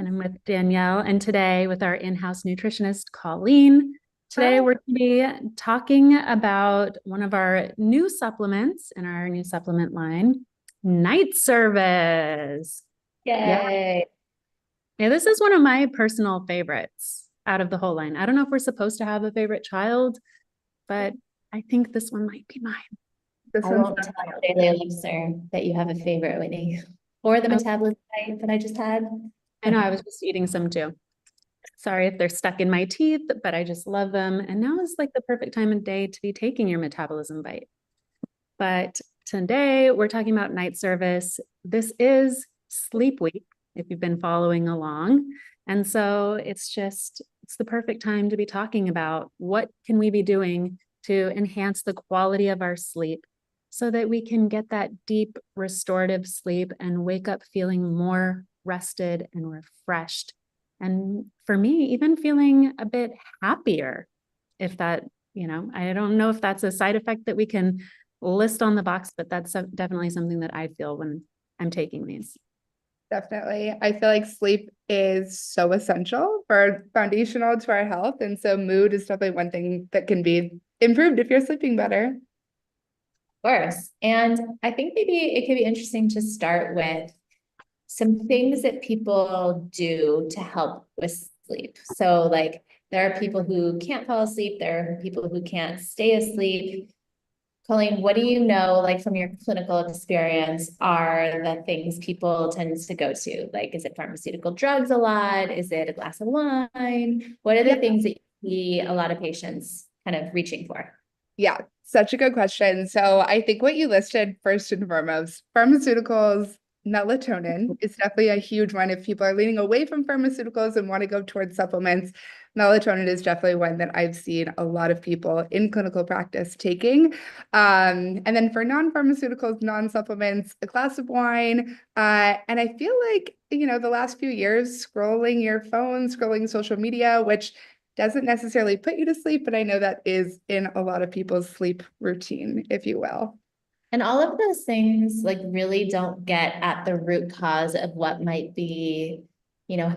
And I'm with Danielle, and today with our in-house nutritionist, Colleen. Today Hi. we're going to be talking about one of our new supplements in our new supplement line, night service. Yeah. Yay. Yeah, this is one of my personal favorites out of the whole line. I don't know if we're supposed to have a favorite child, but I think this one might be mine. This I one's won't tell definitely daily elixir that you have a favorite, Whitney, or the Oh, metabolism diet that I just had. I know I was just eating some too. Sorry if they're stuck in my teeth, but I just love them. And now is like the perfect time of day to be taking your metabolism bite. But today we're talking about night service. This is sleep week, if you've been following along. And so it's the perfect time to be talking about what can we be doing to enhance the quality of our sleep so that we can get that deep restorative sleep and wake up feeling more rested and refreshed. And for me, even feeling a bit happier, if that, I don't know if that's a side effect that we can list on the box, but that's definitely something that I feel when I'm taking these. definitely. I feel like sleep is so essential for foundational to our health. And so mood is definitely one thing that can be improved if you're sleeping better. Of course. And I think maybe it could be interesting to start with some things that people do to help with sleep. So like there are people who can't fall asleep, there are people who can't stay asleep. Colleen, what do you know, like from your clinical experience, are the things people tend to go to? Like, is it pharmaceutical drugs a lot? Is it a glass of wine? What are the Yeah. things that you see a lot of patients kind of reaching for? Yeah, such a good question. So I think what you listed first and foremost, pharmaceuticals, melatonin is definitely a huge one. If people are leaning away from pharmaceuticals and want to go towards supplements, melatonin is definitely one that I've seen a lot of people in clinical practice taking. And then for non-pharmaceuticals, non-supplements, a glass of wine. And I feel like, the last few years, scrolling your phone, scrolling social media, which doesn't necessarily put you to sleep, but I know that is in a lot of people's sleep routine, if you will. And all of those things like really don't get at the root cause of what might be,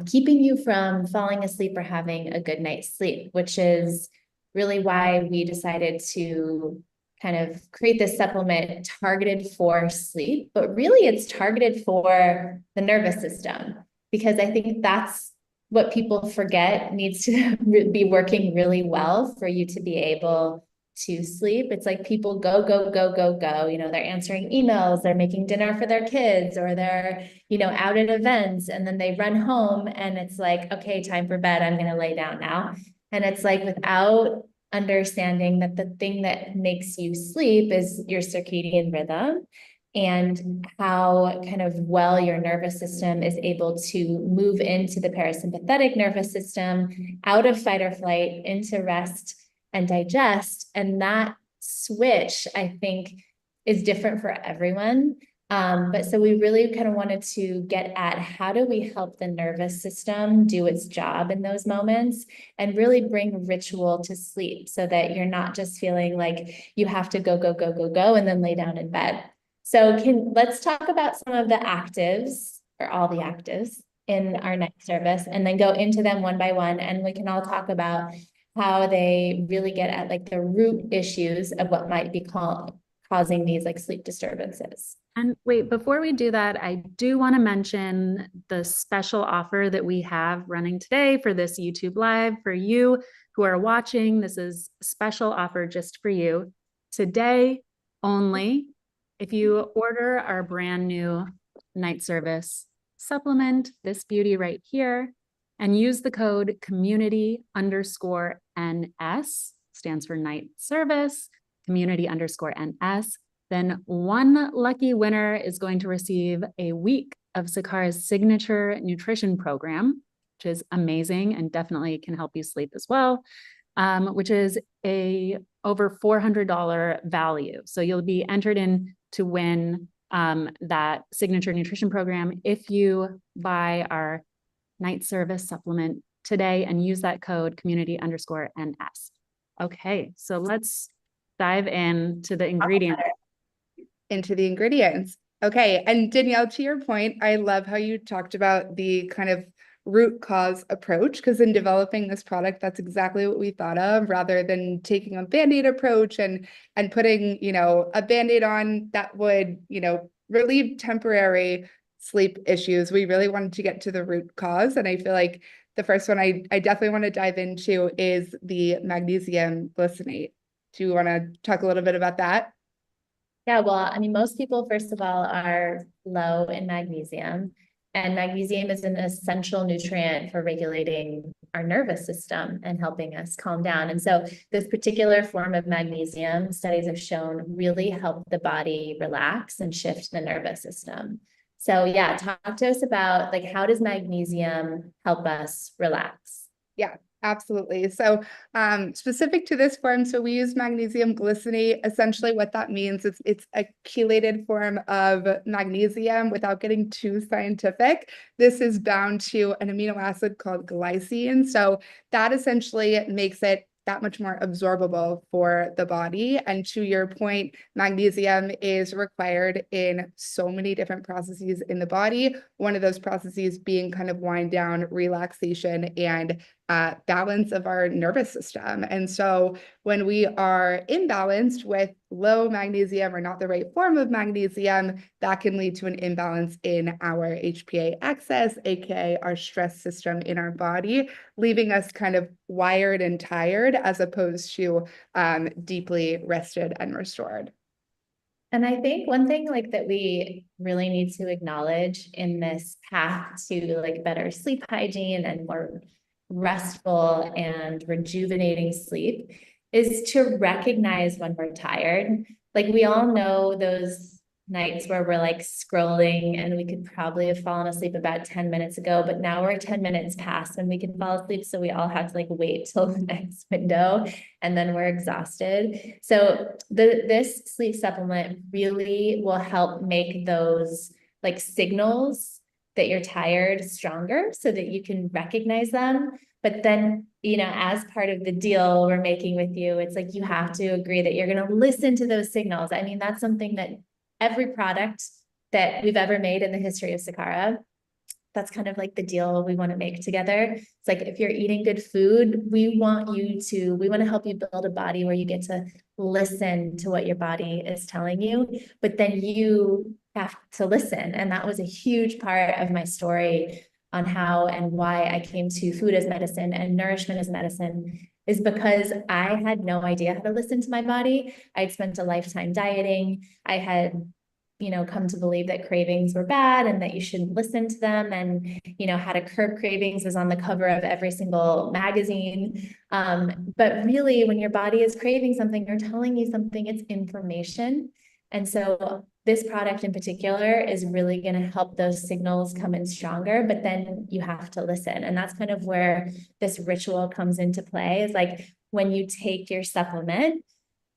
keeping you from falling asleep or having a good night's sleep, which is really why we decided to kind of create this supplement targeted for sleep, but really it's targeted for the nervous system, because I think that's what people forget needs to be working really well for you to be able to sleep. It's like people go, go, go, go, go. They're answering emails, they're making dinner for their kids, or they're, out at events, and then they run home and it's like, okay, time for bed. I'm going to lay down now. And it's like without understanding that the thing that makes you sleep is your circadian rhythm and how kind of well your nervous system is able to move into the parasympathetic nervous system, out of fight or flight, into rest and digest. And that switch, I think, is different for everyone. But so we really kind of wanted to get at how do we help the nervous system do its job in those moments and really bring ritual to sleep so that you're not just feeling like you have to go, go, go, go, go, and then lay down in bed. So let's talk about some of the actives, or all the actives in our night service, and then go into them one by one. And we can all talk about how they really get at like the root issues of what might be causing these like sleep disturbances. And wait, before we do that, I do want to mention the special offer that we have running today for this YouTube Live for you who are watching. This is a special offer just for you today only. If you order our brand new night service supplement, this beauty right here, and use the code community_NS, stands for night service, community_NS, then one lucky winner is going to receive a week of Sakara's signature nutrition program, which is amazing and definitely can help you sleep as well, which is a over $400 value. So you'll be entered in to win that signature nutrition program if you buy our night service supplement today and use that code community_NS. Okay, so let's dive into the ingredients. Into the ingredients. Okay. And Danielle, to your point, I love how you talked about the kind of root cause approach, because in developing this product, that's exactly what we thought of, rather than taking a Band-Aid approach and putting, a Band-Aid on that would, relieve temporary sleep issues. We really wanted to get to the root cause. And I feel like the first one I definitely want to dive into is the magnesium glycinate. Do you want to talk a little bit about that? Yeah, well, I mean, most people, first of all, are low in magnesium, and magnesium is an essential nutrient for regulating our nervous system and helping us calm down. And so this particular form of magnesium, studies have shown, really help the body relax and shift the nervous system. So yeah, talk to us about like, how does magnesium help us relax? Yeah, absolutely. So specific to this form, so we use magnesium glycinate. Essentially what that means is it's a chelated form of magnesium. Without getting too scientific, this is bound to an amino acid called glycine. So that essentially makes it that much more absorbable for the body. And to your point, magnesium is required in so many different processes in the body. One of those processes being kind of wind down, relaxation, and balance of our nervous system. And so when we are imbalanced with low magnesium or not the right form of magnesium, that can lead to an imbalance in our HPA axis, aka our stress system in our body, leaving us kind of wired and tired as opposed to deeply rested and restored. And I think one thing like that we really need to acknowledge in this path to like better sleep hygiene and more restful and rejuvenating sleep is to recognize when we're tired. Like we all know those nights where we're like scrolling and we could probably have fallen asleep about 10 minutes ago, but now we're 10 minutes past and we can fall asleep. So we all have to like wait till the next window and then we're exhausted. So this sleep supplement really will help make those like signals that you're tired stronger so that you can recognize them. But then, as part of the deal we're making with you, it's like you have to agree that you're going to listen to those signals. I mean, that's something that every product that we've ever made in the history of Sakara, that's kind of like the deal we want to make together. It's like, if you're eating good food, we want to help you build a body where you get to listen to what your body is telling you, but then you have to listen. And that was a huge part of my story on how and why I came to food as medicine and nourishment as medicine, is because I had no idea how to listen to my body. I'd spent a lifetime dieting. I had come to believe that cravings were bad and that you shouldn't listen to them, and, how to curb cravings was on the cover of every single magazine. But really, when your body is craving something or telling you something, it's information. And so this product in particular is really going to help those signals come in stronger, but then you have to listen. And that's kind of where this ritual comes into play, is like when you take your supplement,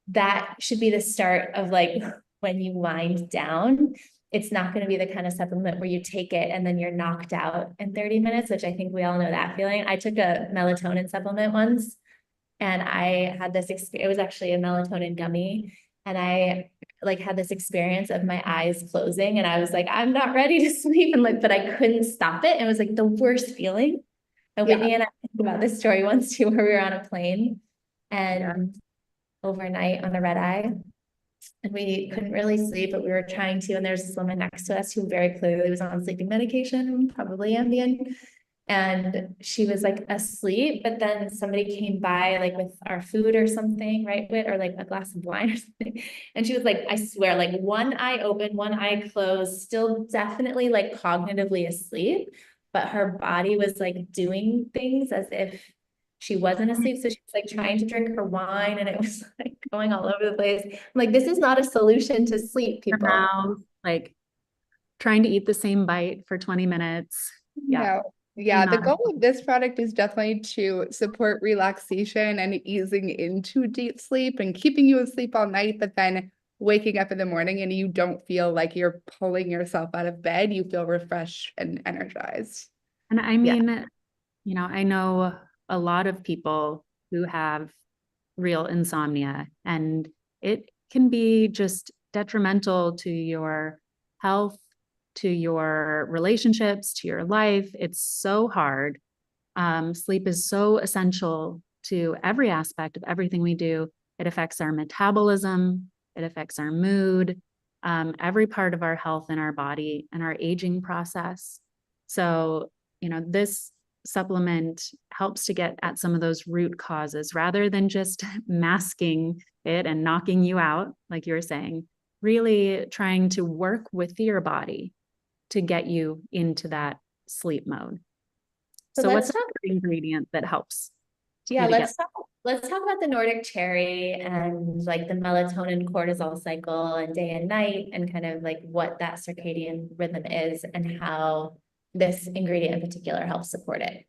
that should be the start of like when you wind down. It's not going to be the kind of supplement where you take it and then you're knocked out in 30 minutes, which I think we all know that feeling. I took a melatonin supplement once and I had this experience. It was actually a melatonin gummy. And I like had this experience of my eyes closing and I was like, I'm not ready to sleep. And like, but I couldn't stop it. It was like the worst feeling. And Whitney and I think about this story once too, where we were on a plane and overnight on the red eye. And we couldn't really sleep, but we were trying to. And there's this woman next to us who very clearly was on sleeping medication, probably Ambien. And she was like asleep, but then somebody came by like with our food or something, right? Or like a glass of wine or something. And she was like, I swear, like one eye open, one eye closed, still definitely like cognitively asleep, but her body was like doing things as if she wasn't asleep. So she was like trying to drink her wine and it was like going all over the place. I'm like, this is not a solution to sleep, people. Mouth, like trying to eat the same bite for 20 minutes. Yeah. No. Yeah, the goal of this product is definitely to support relaxation and easing into deep sleep and keeping you asleep all night, but then waking up in the morning and you don't feel like you're pulling yourself out of bed. You feel refreshed and energized. And I mean, I know a lot of people who have real insomnia, and it can be just detrimental to your health, to your relationships, to your life. It's so hard. Sleep is so essential to every aspect of everything we do. It affects our metabolism, it affects our mood, every part of our health in our body and our aging process. So, this supplement helps to get at some of those root causes rather than just masking it and knocking you out, like you were saying, really trying to work with your body to get you into that sleep mode. So what's another ingredient that helps? Yeah, let's talk about the Nordic cherry and like the melatonin cortisol cycle and day and night and kind of like what that circadian rhythm is and how this ingredient in particular helps support it.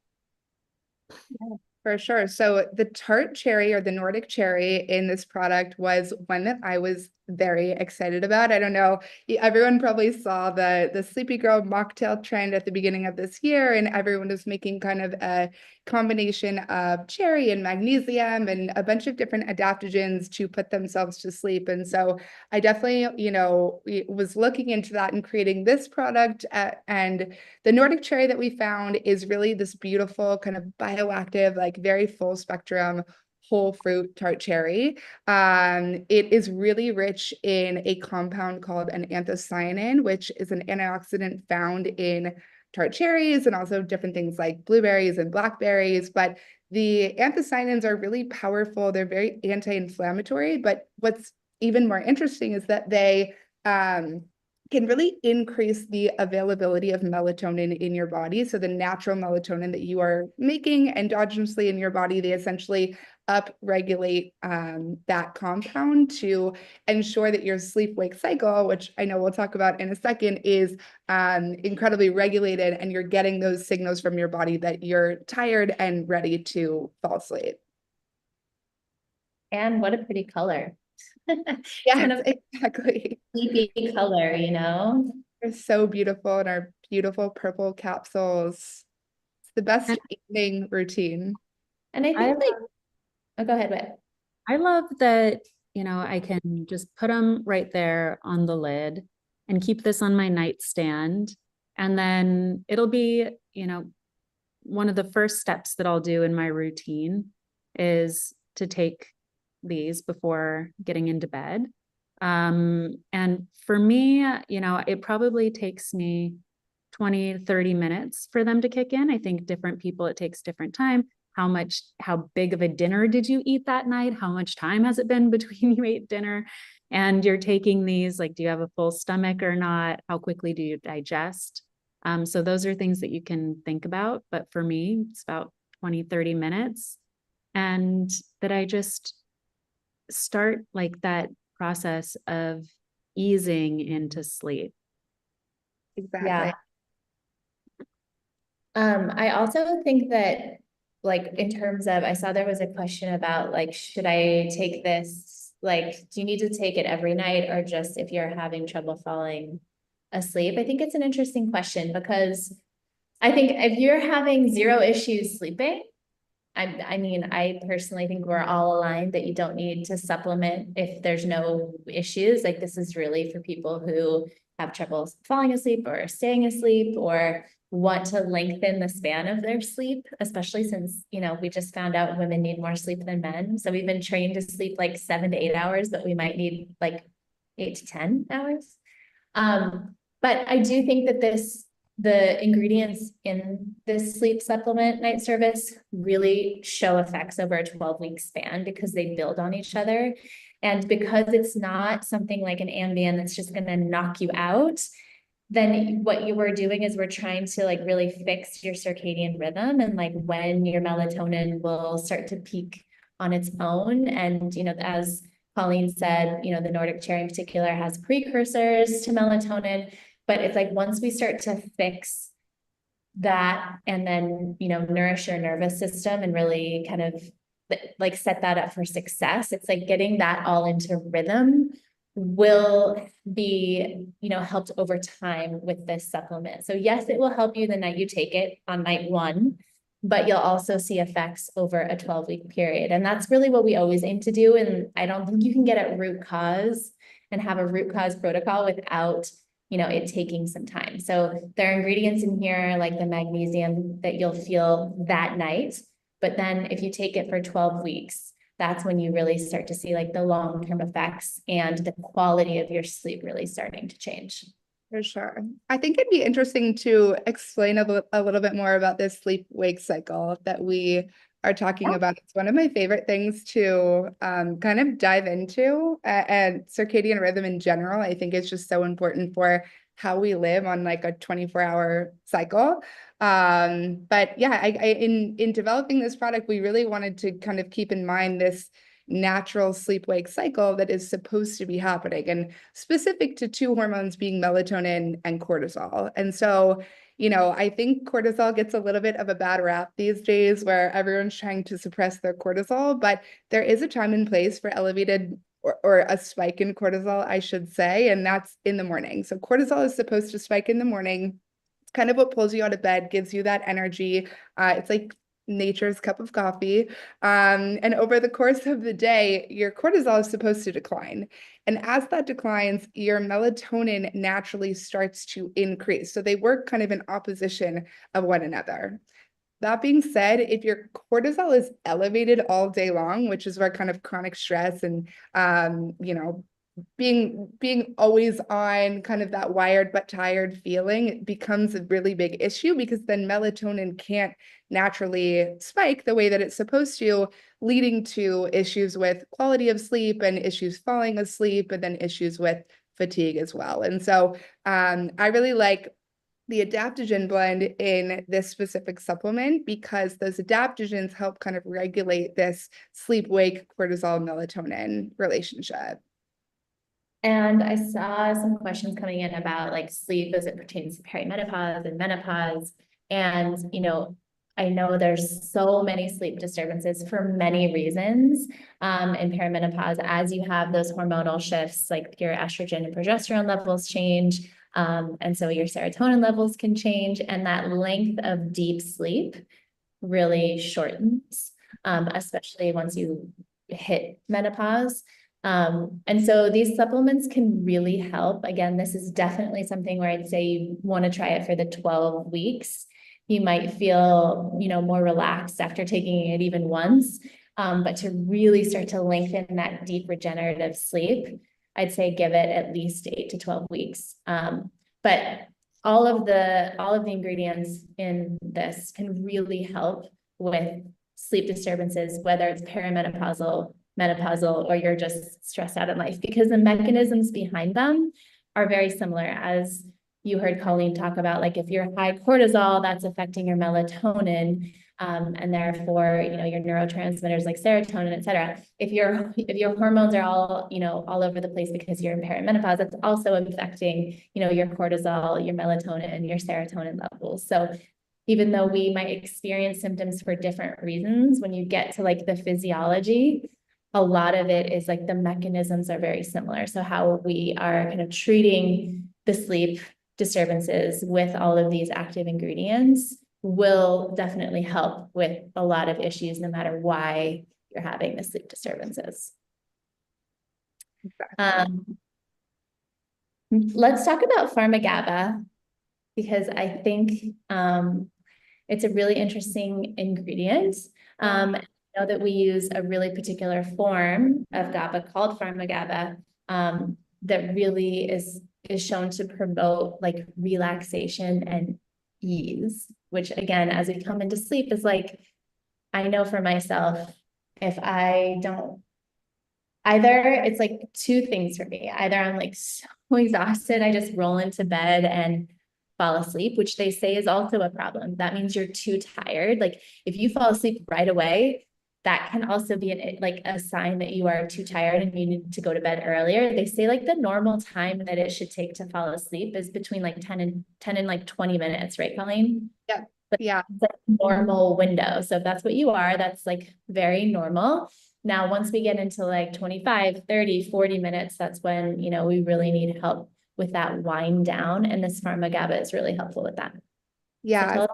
Yeah, for sure. So the tart cherry or the Nordic cherry in this product was one that I was very excited about. I don't know, everyone probably saw the Sleepy Girl mocktail trend at the beginning of this year, and everyone was making kind of a combination of cherry and magnesium and a bunch of different adaptogens to put themselves to sleep. And so I definitely, was looking into that and creating this product. And the Nordic cherry that we found is really this beautiful kind of bioactive, like very full spectrum whole fruit tart cherry. It is really rich in a compound called an anthocyanin, which is an antioxidant found in tart cherries and also different things like blueberries and blackberries. But the anthocyanins are really powerful. They're very anti-inflammatory. But what's even more interesting is that they can really increase the availability of melatonin in your body. So the natural melatonin that you are making endogenously in your body, they essentially upregulate that compound to ensure that your sleep-wake cycle, which I know we'll talk about in a second, is incredibly regulated, and you're getting those signals from your body that you're tired and ready to fall asleep. And what a pretty color. Yeah, kind of exactly. sleepy color, They're so beautiful in our beautiful purple capsules. It's the best evening routine. And I think oh, go ahead, Whit. I love that, I can just put them right there on the lid and keep this on my nightstand. And then it'll be, one of the first steps that I'll do in my routine is to take these before getting into bed. And for me, it probably takes me 20, 30 minutes for them to kick in. I think different people, it takes different time. How big of a dinner did you eat that night? How much time has it been between you ate dinner and you're taking these? Like, do you have a full stomach or not? How quickly do you digest? So those are things that you can think about. But for me, it's about 20, 30 minutes. And that I just start like that process of easing into sleep. Exactly. Yeah. I also think that, like, in terms of, I saw there was a question about, like, should I take this, like, do you need to take it every night or just if you're having trouble falling asleep? I think it's an interesting question because I think if you're having zero issues sleeping, I personally think we're all aligned that you don't need to supplement if there's no issues. Like, this is really for people who have trouble falling asleep or staying asleep or want to lengthen the span of their sleep, especially since, we just found out women need more sleep than men. So we've been trained to sleep like 7 to 8 hours, but we might need like 8 to 10 hours. But I do think that the ingredients in this sleep supplement night service really show effects over a 12-week span because they build on each other. And because it's not something like an Ambien that's just going to knock you out, then what you were doing is we're trying to like really fix your circadian rhythm and like when your melatonin will start to peak on its own. And, as Colleen said, the Nordic cherry in particular has precursors to melatonin, but it's like once we start to fix that and then, nourish your nervous system and really kind of like set that up for success, it's like getting that all into rhythm will be, helped over time with this supplement. So yes, it will help you the night you take it on night 1, but you'll also see effects over a 12-week period. And that's really what we always aim to do. And I don't think you can get at root cause and have a root cause protocol without it taking some time. So there are ingredients in here like the magnesium that you'll feel that night. But then if you take it for 12 weeks, that's when you really start to see like the long-term effects and the quality of your sleep really starting to change. For sure. I think it'd be interesting to explain a little bit more about this sleep-wake cycle that we are talking about. It's one of my favorite things to kind of dive into, and circadian rhythm in general. I think it's just so important for how we live on like a 24-hour cycle. But yeah, in developing this product, we really wanted to kind of keep in mind this natural sleep-wake cycle that is supposed to be happening, and specific to two hormones being melatonin and cortisol. And so, I think cortisol gets a little bit of a bad rap these days where everyone's trying to suppress their cortisol, but there is a time and place for elevated or a spike in cortisol, I should say, and that's in the morning. So cortisol is supposed to spike in the morning. It's kind of what pulls you out of bed, gives you that energy. It's like nature's cup of coffee. And over the course of the day, your cortisol is supposed to decline. And as that declines, your melatonin naturally starts to increase. So they work kind of in opposition of one another. That being said, if your cortisol is elevated all day long, which is where kind of chronic stress and, being always on kind of that wired but tired feeling, it becomes a really big issue because then melatonin can't naturally spike the way that it's supposed to, leading to issues with quality of sleep and issues falling asleep, and then issues with fatigue as well. And so I really like the adaptogen blend in this specific supplement because those adaptogens help kind of regulate this sleep-wake cortisol melatonin relationship. And I saw some questions coming in about like sleep as it pertains to perimenopause and menopause. And, I know there's so many sleep disturbances for many reasons in perimenopause, as you have those hormonal shifts, like your estrogen and progesterone levels change. And so your serotonin levels can change, and that length of deep sleep really shortens, especially once you hit menopause. And so these supplements can really help. Again, this is definitely something where I'd say you want to try it for the 12 weeks. You might feel, more relaxed after taking it even once, but to really start to lengthen that deep regenerative sleep, I'd say give it at least 8 to 12 weeks. But all of the ingredients in this can really help with sleep disturbances, whether it's perimenopausal, menopausal, or you're just stressed out in life, because the mechanisms behind them are very similar. As you heard Colleen talk about, like if you're high cortisol, that's affecting your melatonin, and therefore, your neurotransmitters like serotonin, et cetera. If your hormones are all, all over the place because you're in perimenopause, that's also affecting, your cortisol, your melatonin, your serotonin levels. So even though we might experience symptoms for different reasons, when you get to like the physiology, a lot of it is like the mechanisms are very similar. So how we are kind of treating the sleep disturbances with all of these active ingredients will definitely help with a lot of issues, no matter why you're having the sleep disturbances. Exactly. Let's talk about PharmaGABA, because I think it's a really interesting ingredient. I know that we use a really particular form of GABA called PharmaGABA that really is shown to promote like relaxation and ease, which again, as we come into sleep, is like, I know for myself, if I don't, either it's like two things for me. Either I'm like so exhausted, I just roll into bed and fall asleep, which they say is also a problem. That means you're too tired. Like if you fall asleep right away, that can also be like a sign that you are too tired and you need to go to bed earlier. They say like the normal time that it should take to fall asleep is between like 10 and like 20 minutes, right, Colleen? Yeah. But yeah. That's a normal window. So if that's what you are, that's like very normal. Now, once we get into like 25, 30, 40 minutes, that's when, we really need help with that wind down. And this PharmaGABA is really helpful with that. Yeah. So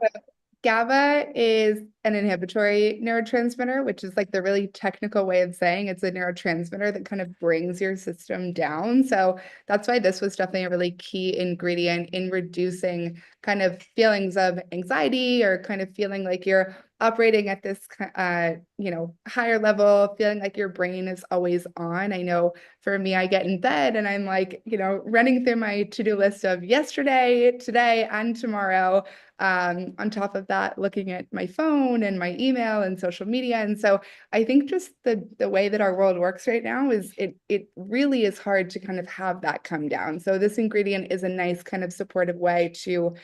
GABA is an inhibitory neurotransmitter, which is like the really technical way of saying it's a neurotransmitter that kind of brings your system down. So that's why this was definitely a really key ingredient in reducing kind of feelings of anxiety or kind of feeling like you're operating at this, higher level, feeling like your brain is always on. I know for me, I get in bed and I'm like, running through my to-do list of yesterday, today, and tomorrow. On top of that, looking at my phone and my email and social media. And so I think just the way that our world works right now is it really is hard to kind of have that come down. So this ingredient is a nice kind of supportive way to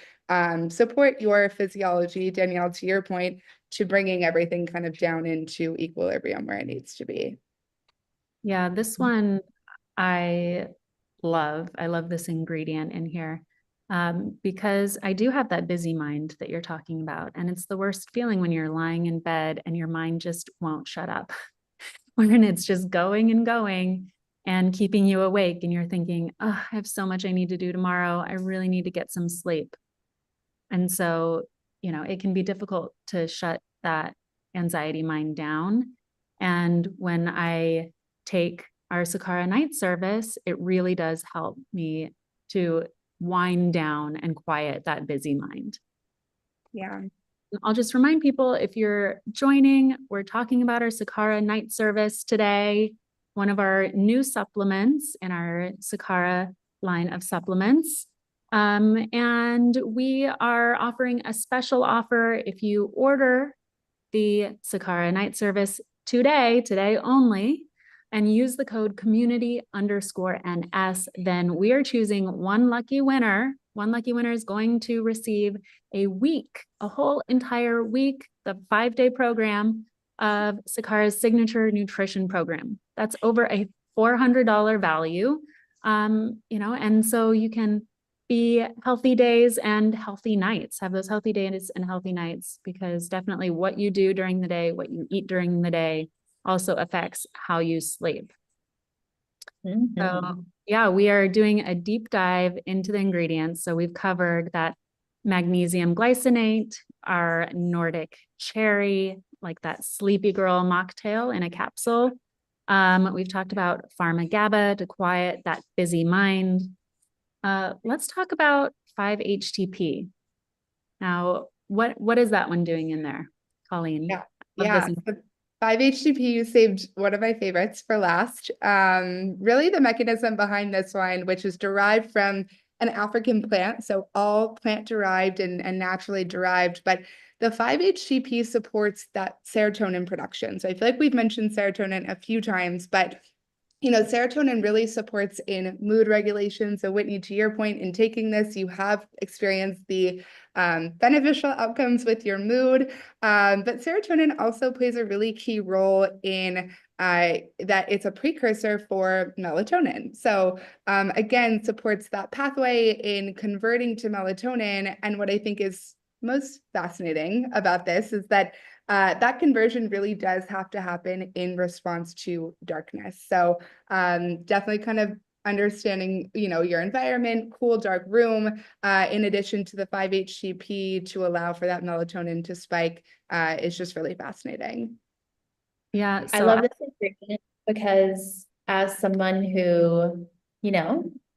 support your physiology, Danielle, to your point, to bringing everything kind of down into equilibrium where it needs to be. Yeah, this one I love. I love this ingredient in here because I do have that busy mind that you're talking about. And it's the worst feeling when you're lying in bed and your mind just won't shut up, when it's just going and going and keeping you awake. And you're thinking, oh, I have so much I need to do tomorrow. I really need to get some sleep. And so, it can be difficult to shut that anxiety mind down. And when I take our Sakara night service, it really does help me to wind down and quiet that busy mind. Yeah. I'll just remind people, if you're joining, we're talking about our Sakara night service today, one of our new supplements in our Sakara line of supplements. And we are offering a special offer. If you order the Sakara night service today only, and use the code community_NS, then we are choosing one lucky winner. One lucky winner is going to receive a whole entire week, the 5-day program of Sakara's signature nutrition program. That's over a $400 value. And so you can be healthy days and healthy nights, have those healthy days and healthy nights, because definitely what you do during the day, what you eat during the day also affects how you sleep. So yeah, we are doing a deep dive into the ingredients. So we've covered that magnesium glycinate, our Nordic cherry, like that sleepy girl mocktail in a capsule. We've talked about PharmaGABA to quiet that busy mind. Let's talk about 5-HTP. Now, what is that one doing in there, Colleen? Yeah. 5-HTP, you saved one of my favorites for last. Really the mechanism behind this one, which is derived from an African plant, so all plant derived and naturally derived, but the 5-HTP supports that serotonin production. So I feel like we've mentioned serotonin a few times, but serotonin really supports in mood regulation. So Whitney, to your point, in taking this, you have experienced the beneficial outcomes with your mood. But serotonin also plays a really key role in that it's a precursor for melatonin. So again, supports that pathway in converting to melatonin. And what I think is most fascinating about this is that that conversion really does have to happen in response to darkness. So definitely kind of understanding, your environment, cool, dark room, in addition to the 5-HTP to allow for that melatonin to spike is just really fascinating. Yeah. So I love this ingredient because as someone who,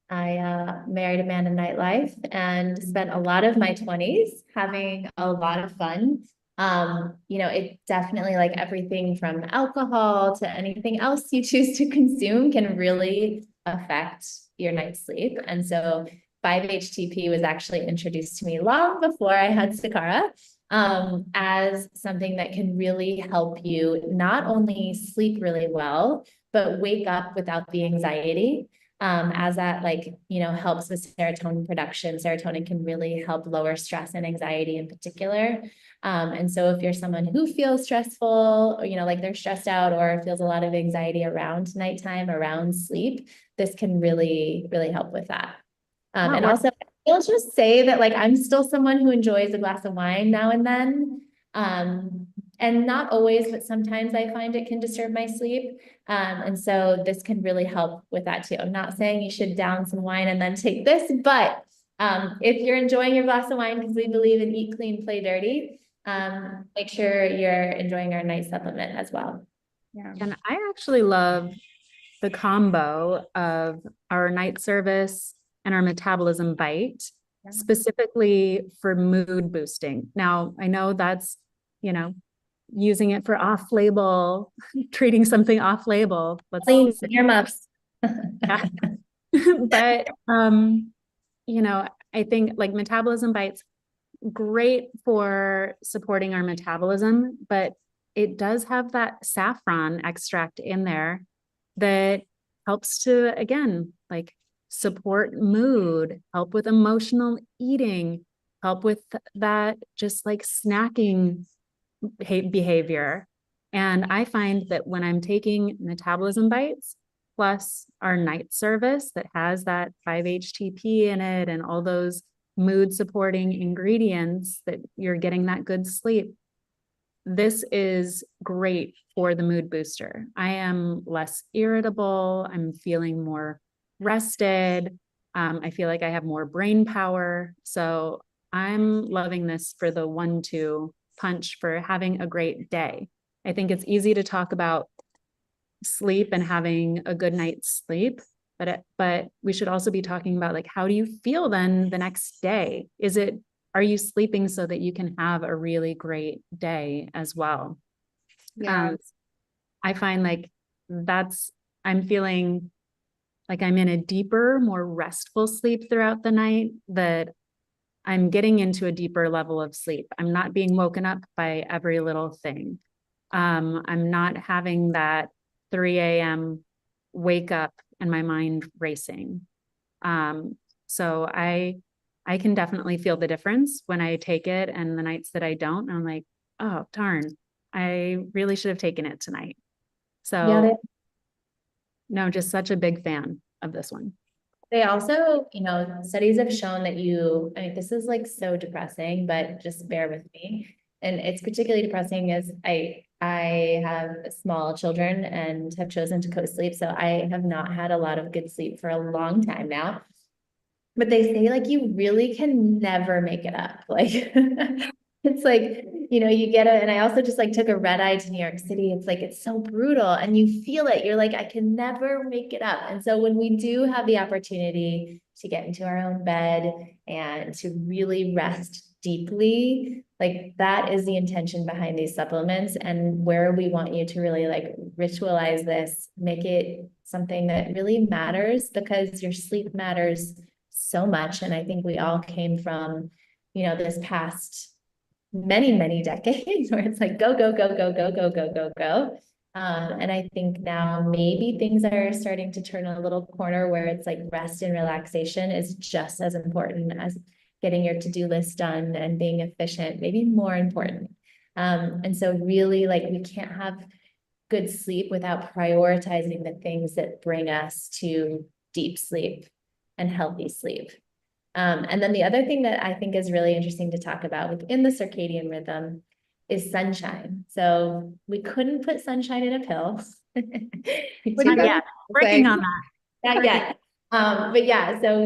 I married a man in nightlife and spent a lot of my 20s having a lot of fun. It definitely, like everything from alcohol to anything else you choose to consume, can really affect your night's sleep. And so 5-HTP was actually introduced to me long before I had Sakara, as something that can really help you not only sleep really well, but wake up without the anxiety. As that helps with serotonin production. Serotonin can really help lower stress and anxiety in particular. And so if you're someone who feels stressful, or, like they're stressed out or feels a lot of anxiety around nighttime, around sleep, this can really, really help with that. And also, I'll just say that I'm still someone who enjoys a glass of wine now and then. And not always, but sometimes I find it can disturb my sleep. And so this can really help with that too. I'm not saying you should down some wine and then take this, but if you're enjoying your glass of wine, because we believe in eat clean, play dirty, make sure you're enjoying our night supplement as well. Yeah. And I actually love the combo of our night service and our metabolism bite, Yeah. specifically for mood boosting. Now, I know that's, using it for off-label, treating something off-label. Clean earmuffs. Yeah. But, I think like metabolism bites, great for supporting our metabolism, but it does have that saffron extract in there that helps to, again, like support mood, help with emotional eating, help with that just like snacking behavior. And I find that when I'm taking metabolism bites plus our night service that has that 5-HTP in it and all those mood supporting ingredients, that you're getting that good sleep, this is great for the mood booster. I am less irritable. I'm feeling more rested. I feel like I have more brain power. So I'm loving this for the 1-2 punch for having a great day. I think it's easy to talk about sleep and having a good night's sleep, but we should also be talking about like, how do you feel then the next day? Are you sleeping so that you can have a really great day as well? Yeah. I find like I'm feeling like I'm in a deeper, more restful sleep throughout the night, that I'm getting into a deeper level of sleep. I'm not being woken up by every little thing. I'm not having that 3 a.m. wake up and my mind racing. So I can definitely feel the difference when I take it and the nights that I don't. I'm like, oh, darn, I really should have taken it tonight. So Yeah, no, just such a big fan of this one. they also, studies have shown that I mean, this is like so depressing, but just bear with me. And it's particularly depressing as I have small children and have chosen to co-sleep. So I have not had a lot of good sleep for a long time now. But they say like you really can never make it up. Like it's like, you get it. And I also just like took a red eye to New York City. It's like it's so brutal and you feel it. You're like, I can never make it up. And so when we do have the opportunity to get into our own bed and to really rest deeply, like that is the intention behind these supplements, and where we want you to really like ritualize this, make it something that really matters, because your sleep matters so much. And I think we all came from, this past many decades where it's like, go, go, go, go, go, go, go, go, go. And I think now maybe things are starting to turn a little corner where it's like rest and relaxation is just as important as getting your to-do list done and being efficient, maybe more important. And so really like we can't have good sleep without prioritizing the things that bring us to deep sleep and healthy sleep. And then the other thing that I think is really interesting to talk about within the circadian rhythm is sunshine. So we couldn't put sunshine in a pill. What do you Working on that. Not yet. But yeah, so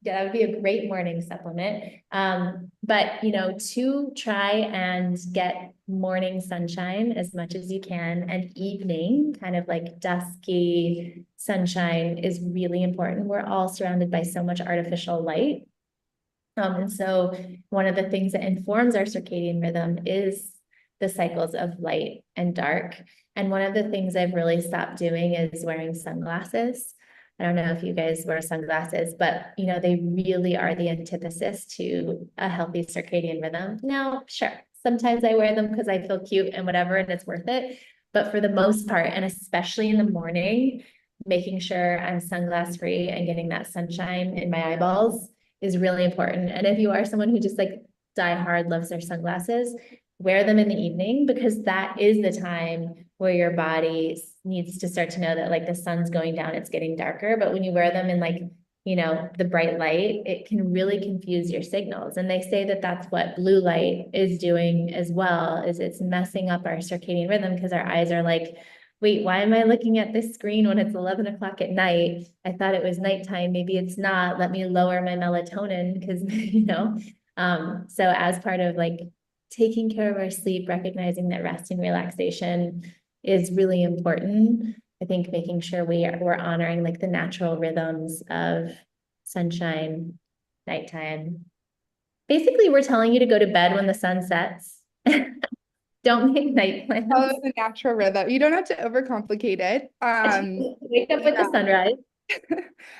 that would be a great morning supplement. But to try and get morning sunshine as much as you can, and evening kind of like dusky sunshine is really important. We're all surrounded by so much artificial light. And so one of the things that informs our circadian rhythm is the cycles of light and dark. And one of the things I've really stopped doing is wearing sunglasses. I don't know if you guys wear sunglasses, but they really are the antithesis to a healthy circadian rhythm. Now, sure, sometimes I wear them because I feel cute and whatever, and it's worth it. But for the most part, and especially in the morning, making sure I'm sunglass free and getting that sunshine in my eyeballs is really important. And if you are someone who just like die hard loves their sunglasses, wear them in the evening, because that is the time where your body needs to start to know that like the sun's going down, it's getting darker. But when you wear them in like, the bright light, it can really confuse your signals. And they say that that's what blue light is doing as well, is it's messing up our circadian rhythm, because our eyes are like, wait, why am I looking at this screen when it's 11 o'clock at night? I thought it was nighttime. Maybe it's not. Let me lower my melatonin, because, so as part of like taking care of our sleep, recognizing that rest and relaxation is really important. I think making sure we're honoring like the natural rhythms of sunshine, nighttime. Basically, we're telling you to go to bed when the sun sets. Don't make night plans. Follow the natural rhythm. You don't have to overcomplicate it. Wake up with the sunrise.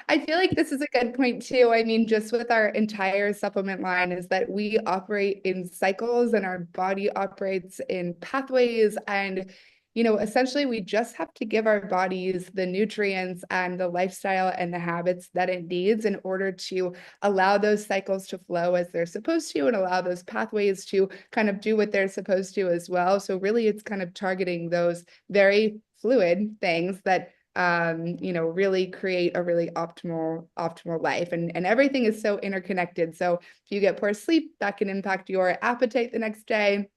I feel like this is a good point too. I mean, just with our entire supplement line is that we operate in cycles and our body operates in pathways. And, essentially we just have to give our bodies the nutrients and the lifestyle and the habits that it needs in order to allow those cycles to flow as they're supposed to and allow those pathways to kind of do what they're supposed to as well. So really it's kind of targeting those very fluid things that really create a really optimal life. And everything is so interconnected. So if you get poor sleep, that can impact your appetite the next day.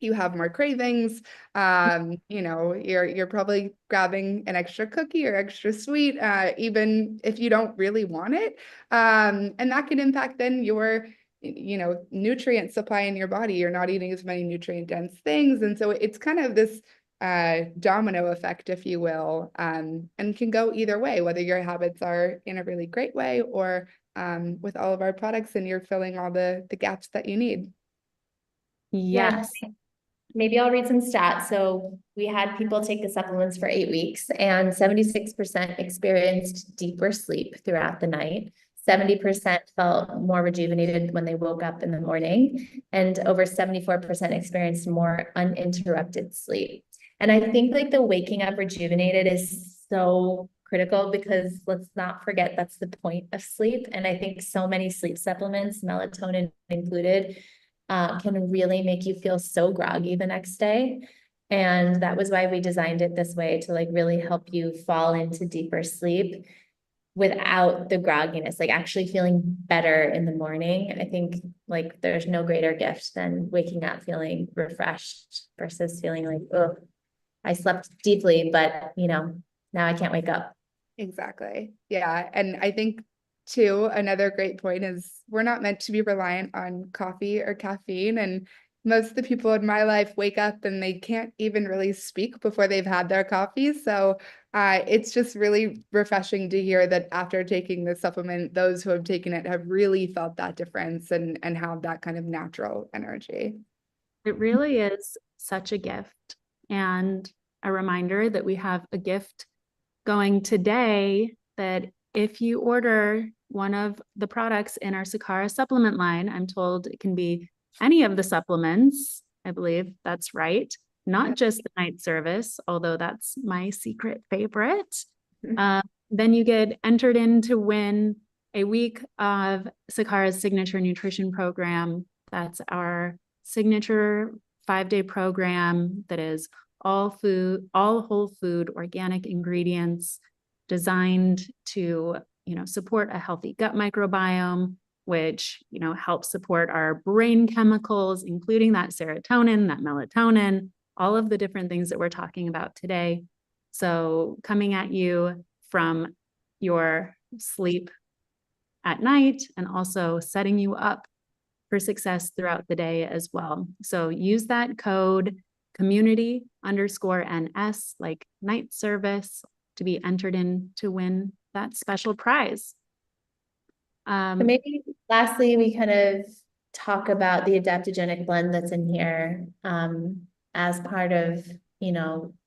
You have more cravings. You're probably grabbing an extra cookie or extra sweet, even if you don't really want it. And that can impact then your nutrient supply in your body. You're not eating as many nutrient dense things. And so it's kind of this domino effect, if you will, and can go either way, whether your habits are in a really great way or with all of our products and you're filling all the gaps that you need. Yes. Maybe I'll read some stats. So we had people take the supplements for 8 weeks and 76% experienced deeper sleep throughout the night. 70% felt more rejuvenated when they woke up in the morning, and over 74% experienced more uninterrupted sleep. And I think like the waking up rejuvenated is so critical because let's not forget that's the point of sleep. And I think so many sleep supplements, melatonin included, can really make you feel so groggy the next day. And that was why we designed it this way, to like really help you fall into deeper sleep without the grogginess, like actually feeling better in the morning. I think like there's no greater gift than waking up feeling refreshed versus feeling like, oh, I slept deeply, but now I can't wake up. Exactly. Yeah. And I think too, another great point is we're not meant to be reliant on coffee or caffeine. And most of the people in my life wake up and they can't even really speak before they've had their coffee. So it's just really refreshing to hear that after taking the supplement, those who have taken it have really felt that difference and have that kind of natural energy. It really is such a gift, and a reminder that we have a gift going today, that if you order one of the products in our Sakara supplement line, I'm told it can be any of the supplements. I believe that's right. Not just the night service, although that's my secret favorite. Then you get entered in to win a week of Sakara's signature nutrition program. That's our signature 5-day program that is all whole food, organic ingredients designed to, support a healthy gut microbiome, which, helps support our brain chemicals, including that serotonin, that melatonin, all of the different things that we're talking about today. So coming at you from your sleep at night and also setting you up for success throughout the day as well. So use that code community_NS, like night service, to be entered in to win that special prize. So maybe lastly, we kind of talk about the adaptogenic blend that's in here as part of,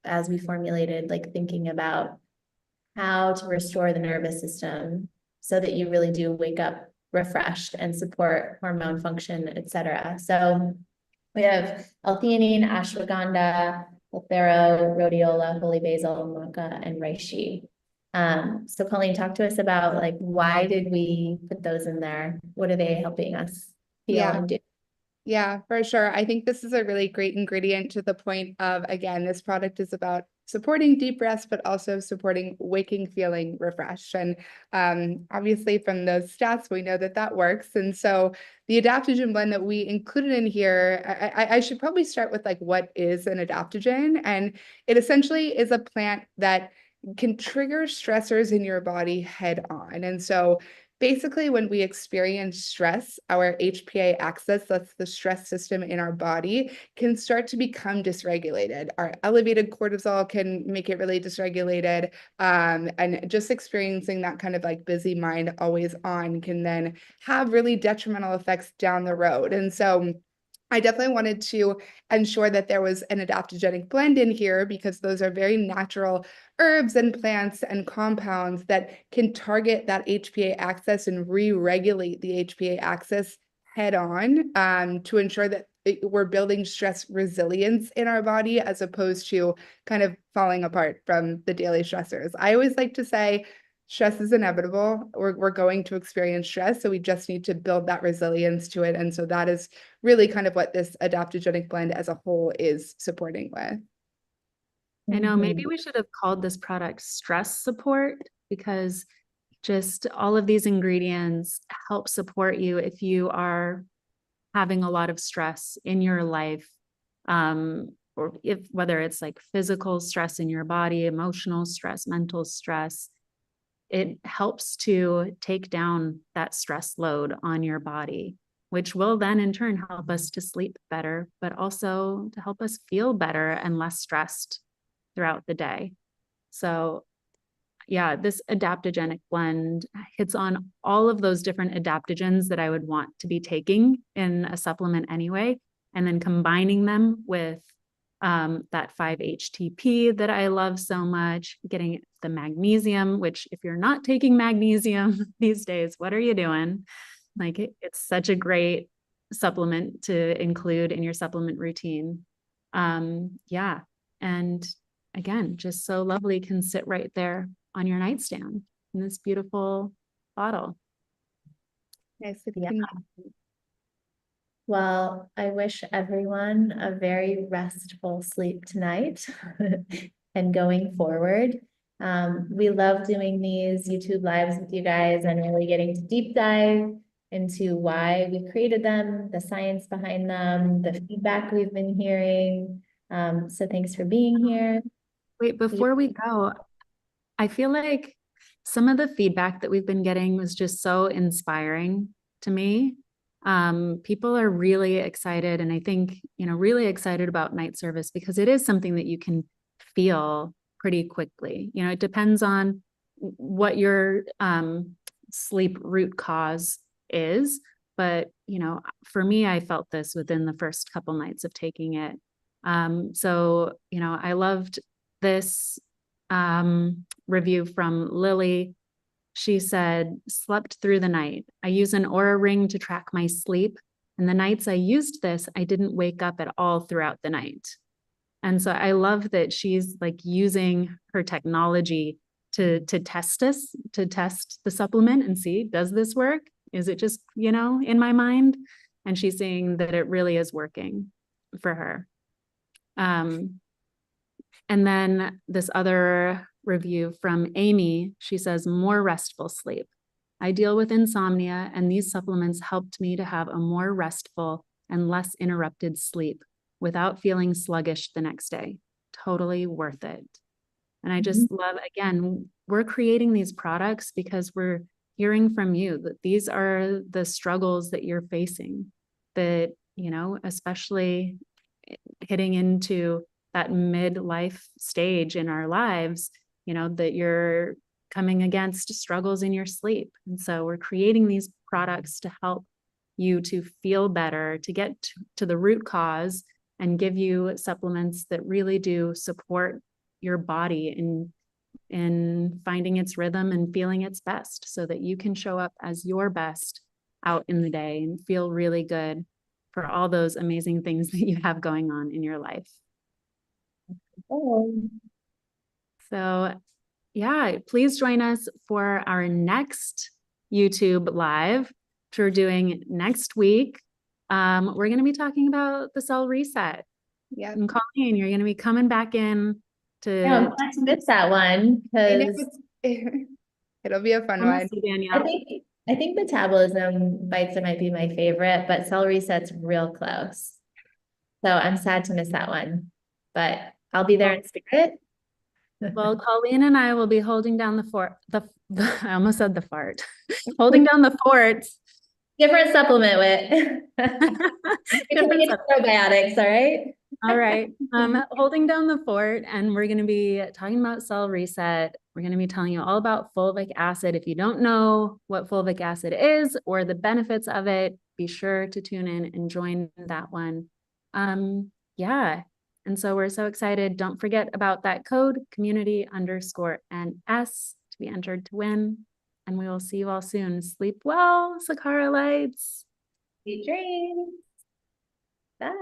as we formulated, like thinking about how to restore the nervous system so that you really do wake up refreshed and support hormone function, etc. So we have L-theanine, ashwagandha, Lethero, rhodiola, holy basil, maca, and reishi. So Colleen, talk to us about like, why did we put those in there? What are they helping us feel and do? Yeah, for sure. I think this is a really great ingredient to the point of, again, this product is about supporting deep rest, but also supporting waking feeling refreshed. And obviously from those stats, we know that that works. And so the adaptogen blend that we included in here, I should probably start with like, what is an adaptogen? And it essentially is a plant that can trigger stressors in your body head on. And so basically when we experience stress, our HPA axis, that's the stress system in our body, can start to become dysregulated. Our elevated cortisol can make it really dysregulated. And just experiencing that kind of like busy mind always on can then have really detrimental effects down the road. And so I definitely wanted to ensure that there was an adaptogenic blend in here because those are very natural herbs and plants and compounds that can target that HPA axis and re-regulate the HPA axis head on, to ensure that we're building stress resilience in our body as opposed to kind of falling apart from the daily stressors. I always like to say, stress is inevitable. We're going to experience stress, so we just need to build that resilience to it. And so that is really kind of what this adaptogenic blend as a whole is supporting with. I know maybe Mhm. we should have called this product stress support because just all of these ingredients help support you if you are having a lot of stress in your life, or if whether it's like physical stress in your body, emotional stress, mental stress. It helps to take down that stress load on your body, which will then in turn help us to sleep better, but also to help us feel better and less stressed throughout the day. So yeah, this adaptogenic blend hits on all of those different adaptogens that I would want to be taking in a supplement anyway, and then combining them with that 5-HTP that I love so much, getting the magnesium, which if you're not taking magnesium these days, what are you doing? Like it's such a great supplement to include in your supplement routine. Yeah. And again, just so lovely, can sit right there on your nightstand in this beautiful bottle. Nice. Yeah. Well, I wish everyone a very restful sleep tonight and going forward. We love doing these YouTube lives with you guys and really getting to deep dive into why we created them, the science behind them, the feedback we've been hearing. So thanks for being here. Wait, before we go, I feel like some of the feedback that we've been getting was just so inspiring to me. People are really excited, and I think, really excited about night service because it is something that you can feel pretty quickly. It depends on what your sleep root cause is. But, for me, I felt this within the first couple nights of taking it. So, I loved this review from Lily. She said, slept through the night. I use an Aura ring to track my sleep. And the nights I used this, I didn't wake up at all throughout the night. And so I love that she's like using her technology to test the supplement and see, does this work? Is it just, in my mind? And she's saying that it really is working for her. And then this other review from Amy, she says, more restful sleep. I deal with insomnia, and these supplements helped me to have a more restful and less interrupted sleep without feeling sluggish the next day. Totally worth it. And I just love, again, we're creating these products because we're hearing from you that these are the struggles that you're facing, that, especially hitting into that midlife stage in our lives, that you're coming against struggles in your sleep. And so we're creating these products to help you to feel better, to get to the root cause and give you supplements that really do support your body in finding its rhythm and feeling its best so that you can show up as your best out in the day and feel really good for all those amazing things that you have going on in your life. So yeah, please join us for our next YouTube live, which we're doing next week. We're going to be talking about the cell reset. Yeah. And Colleen, you're going to be coming back in to. Yeah, I'm glad to miss that one because It'll be a fun one. Danielle. I think metabolism bites might be my favorite, but cell reset's real close. So I'm sad to miss that one, but I'll be there in spirit. Well, Colleen and I will be holding down the fort, I almost said the fart, holding down the fort. Different supplement with. Different Probiotics, all right? All right. Holding down the fort, and we're going to be talking about cell reset. We're going to be telling you all about fulvic acid. If you don't know what fulvic acid is or the benefits of it, be sure to tune in and join that one. Yeah. And so we're so excited. Don't forget about that code community_NS to be entered to win. And we will see you all soon. Sleep well, Sakara lights. Sweet dreams. Bye.